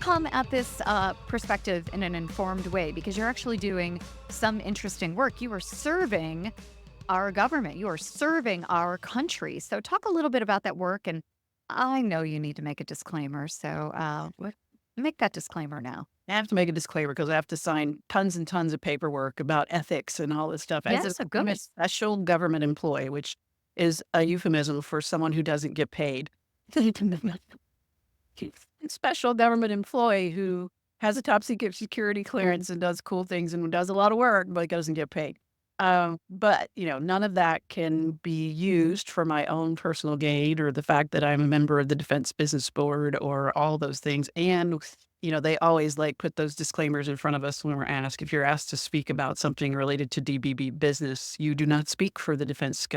come at this perspective in an informed way because you're actually doing some interesting work. You are serving our government, you are serving our country. So, talk a little bit about that work. And I know you need to make a disclaimer. So, make that disclaimer now. I have to make a disclaimer because I have to sign tons and tons of paperwork about ethics and all this stuff as Yes, so I'm a good. special government employee, which is a euphemism for someone who doesn't get paid. Special government employee who has a top secret security clearance and does cool things and does a lot of work, but doesn't get paid. But none of that can be used for my own personal gain or the fact that I'm a member of the Defense Business Board or all those things. And they always put those disclaimers in front of us when we're asked. If you're asked to speak about something related to DBB business, you do not speak for the Defense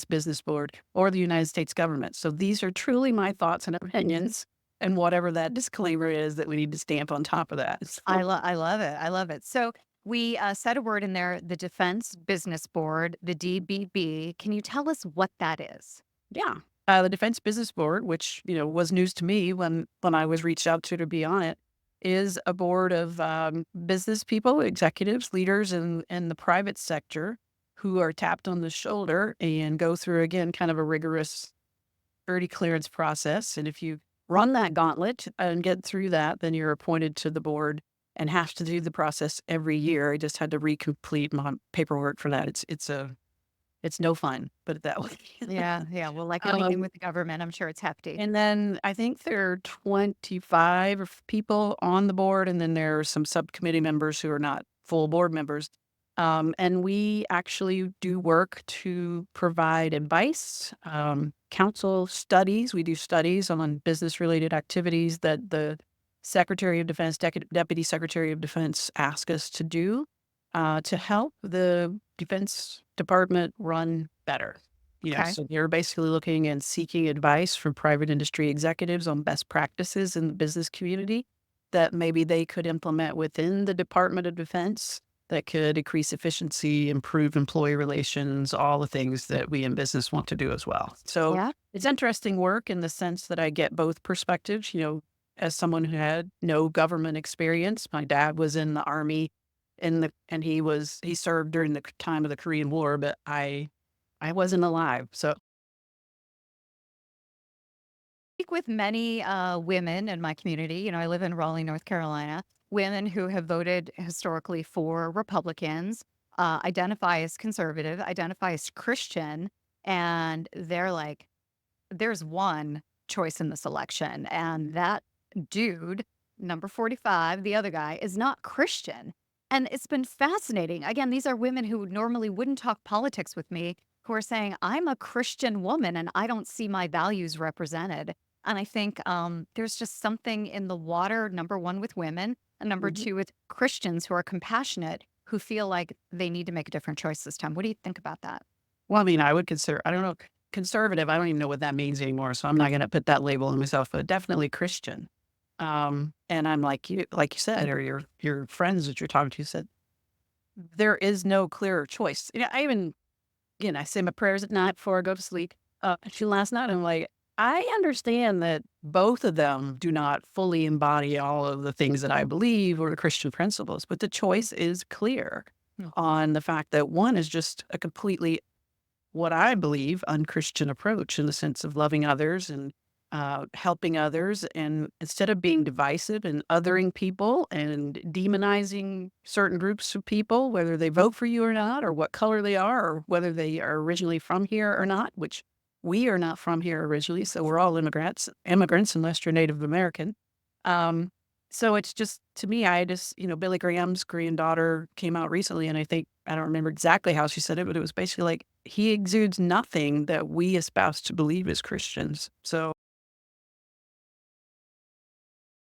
Business Board or the United States government. So these are truly my thoughts and opinions, and whatever that disclaimer is that we need to stamp on top of that. I love it. I love it. So, we said a word in there, the Defense Business Board, the DBB. Can you tell us what that is? Yeah. The Defense Business Board, which, was news to me when I was reached out to be on it, is a board of business people, executives, leaders in the private sector who are tapped on the shoulder and go through, again, kind of a rigorous security clearance process. And if you run that gauntlet and get through that, then you're appointed to the board and have to do the process every year. I just had to recomplete my paperwork for that. It's no fun, put it that way. Yeah, yeah. Well, like anything Um, with the government, I'm sure it's hefty. and then I think there are 25 people on the board, and then there are some subcommittee members who are not full board members. And we actually do work to provide advice, counsel studies. We do studies on business related activities that the Secretary of Defense, Deputy Secretary of Defense ask us to do to help the Defense Department run better. Okay. So you're basically looking and seeking advice from private industry executives on best practices in the business community that maybe they could implement within the Department of Defense that could increase efficiency, improve employee relations, all the things that we in business want to do as well. So Yeah. it's interesting work in the sense that I get both perspectives, as someone who had no government experience. My dad was in the Army and he served during the time of the Korean War, but I wasn't alive. So Speak with many women in my community. I live in Raleigh, North Carolina. Women who have voted historically for Republicans, identify as conservative, identify as Christian, and they're like, there's one choice in this election, and that dude, number 45, the other guy, is not Christian. And it's been fascinating. Again, these are women who normally wouldn't talk politics with me, who are saying, I'm a Christian woman and I don't see my values represented. And I think there's just something in the water, number one, with women, and number mhm. two, with Christians who are compassionate, who feel like they need to make a different choice this time. What do you think about that? Well, I mean, I would consider, I don't know, conservative. I don't even know what that means anymore. So I'm not going to put that label on myself, but definitely Christian. And I'm like you said, or your friends that you're talking to said, there is no clearer choice. Again, I say my prayers at night before I go to sleep. Actually, last night, I'm like, I understand that both of them do not fully embody all of the things that I believe or the Christian principles, but the choice is clear Hmm. on the fact that one is just a completely, what I believe, unchristian approach in the sense of loving others and helping others. And instead of being divisive and othering people and demonizing certain groups of people, whether they vote for you or not, or what color they are, or whether they are originally from here or not, which we are not from here originally. So we're all immigrants, unless you're Native American. Um, so it's just, to me, Billy Graham's granddaughter came out recently, and I don't remember exactly how she said it, but it was basically like, he exudes nothing that we espouse to believe as Christians. So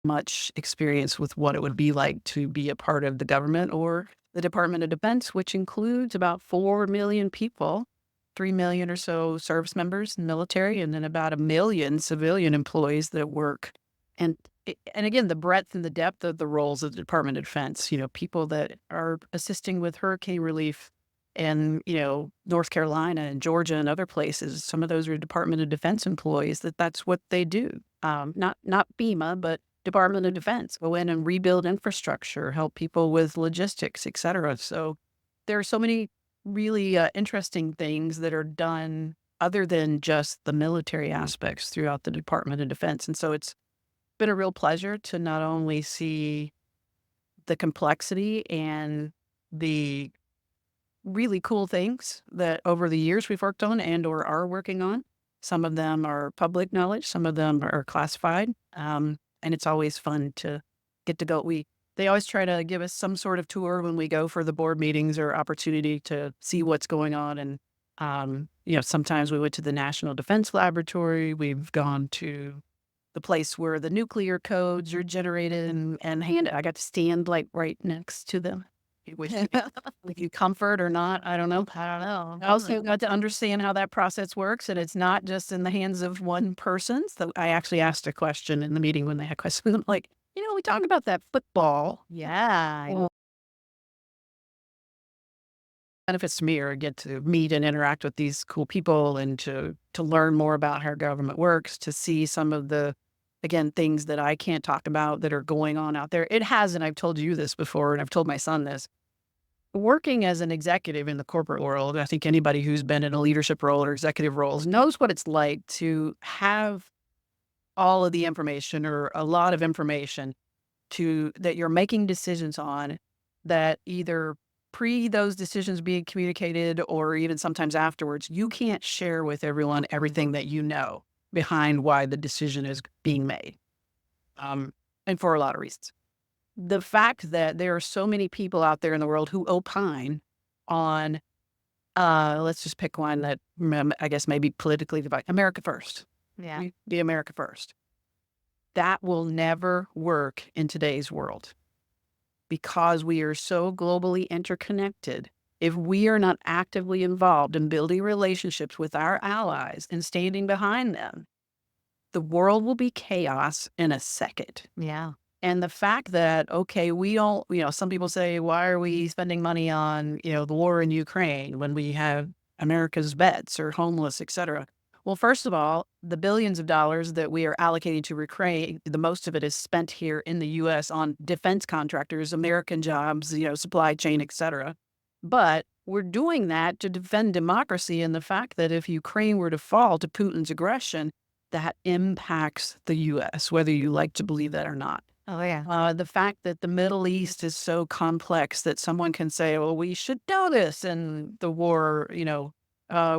much experience with what it would be like to be a part of the government or the Department of Defense, which includes about 4 million people, 3 million or so service members in the military, and then about 1 million civilian employees that work. And again, the breadth and the depth of the roles of the Department of Defense, people that are assisting with hurricane relief and, North Carolina and Georgia and other places, some of those are Department of Defense employees that's what they do. Not FEMA, but Department of Defense, go in and rebuild infrastructure, help people with logistics, et cetera. So there are so many really interesting things that are done other than just the military aspects throughout the Department of Defense. And so it's been a real pleasure to not only see the complexity and the really cool things that over the years we've worked on and or are working on. Some of them are public knowledge, some of them are classified. And it's always fun to get to go. They always try to give us some sort of tour when we go for the board meetings or opportunity to see what's going on. And sometimes we went to the National Defense Laboratory. We've gone to the place where the nuclear codes are generated and handed. I got to stand like right next to them. Which give you comfort or not, I don't know. I don't know. I also got to understand how that process works, and it's not just in the hands of one person. So I actually asked a question in the meeting when they had questions. I'm like, we talked about that football. Yeah. Well, benefits to me are get to meet and interact with these cool people and to learn more about how our government works, to see some of the, again, things that I can't talk about that are going on out there. It has, and I've told you this before, and I've told my son this. Working as an executive in the corporate world, I think anybody who's been in a leadership role or executive roles knows what it's like to have all of the information or a lot of information that you're making decisions on that either pre those decisions being communicated or even sometimes afterwards, you can't share with everyone everything that you know behind why the decision is being made. And for a lot of reasons. The fact that there are so many people out there in the world who opine on, let's just pick one that I guess maybe politically divided, America first. Yeah. Be America first. That will never work in today's world because we are so globally interconnected. If we are not actively involved in building relationships with our allies and standing behind them, the world will be chaos in a second. Yeah. And the fact that, okay, we don't, some people say, why are we spending money on, the war in Ukraine when we have America's vets or homeless, et cetera? Well, first of all, the billions of dollars that we are allocating to Ukraine, the most of it is spent here in the U.S. on defense contractors, American jobs, supply chain, et cetera. But we're doing that to defend democracy and the fact that if Ukraine were to fall to Putin's aggression, that impacts the U.S., whether you like to believe that or not. Oh, yeah. The fact that the Middle East is so complex that someone can say, well, we should do this in the war,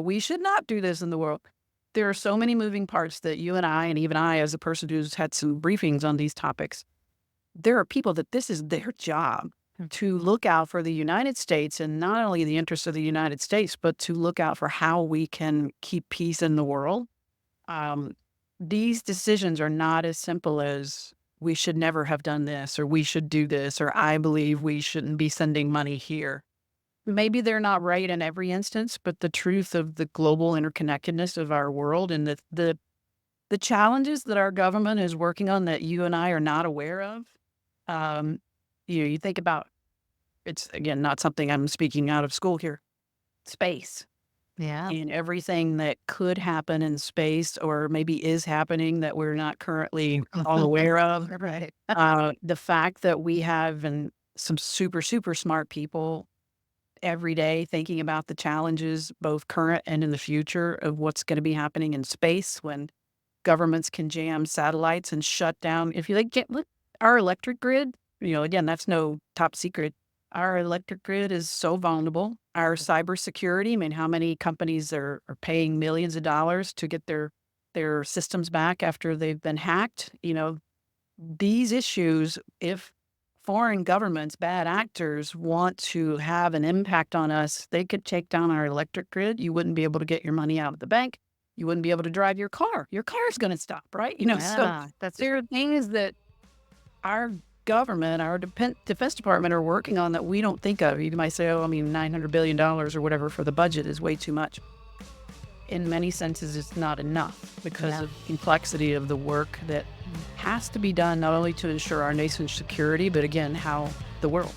we should not do this in the world. There are so many moving parts that you and I, and even I, as a person who's had some briefings on these topics, there are people that this is their job to look out for the United States and not only the interests of the United States, but to look out for how we can keep peace in the world. These decisions are not as simple as we should never have done this, or we should do this, or I believe we shouldn't be sending money here. Maybe they're not right in every instance, but the truth of the global interconnectedness of our world and the challenges that our government is working on that you and I are not aware of. You think about, it's again not something I'm speaking out of school here. Space. Yeah. And everything that could happen in space or maybe is happening that we're not currently all aware of. Right. The fact that we have some super, super smart people every day thinking about the challenges, both current and in the future, of what's going to be happening in space when governments can jam satellites and shut down. If you look, our electric grid, again, that's no top secret. Our electric grid is so vulnerable. Our cybersecurity, I mean, how many companies are paying millions of dollars to get their systems back after they've been hacked? These issues, if foreign governments, bad actors want to have an impact on us, they could take down our electric grid. You wouldn't be able to get your money out of the bank. You wouldn't be able to drive your car. Your car is going to stop, right? So Yeah. That's there are things that our government, our Defense Department are working on that we don't think of. You might say, oh, I mean, $900 billion or whatever for the budget is way too much. In many senses, it's not enough because of complexity of the work that has to be done not only to ensure our nation's security, but again, how the world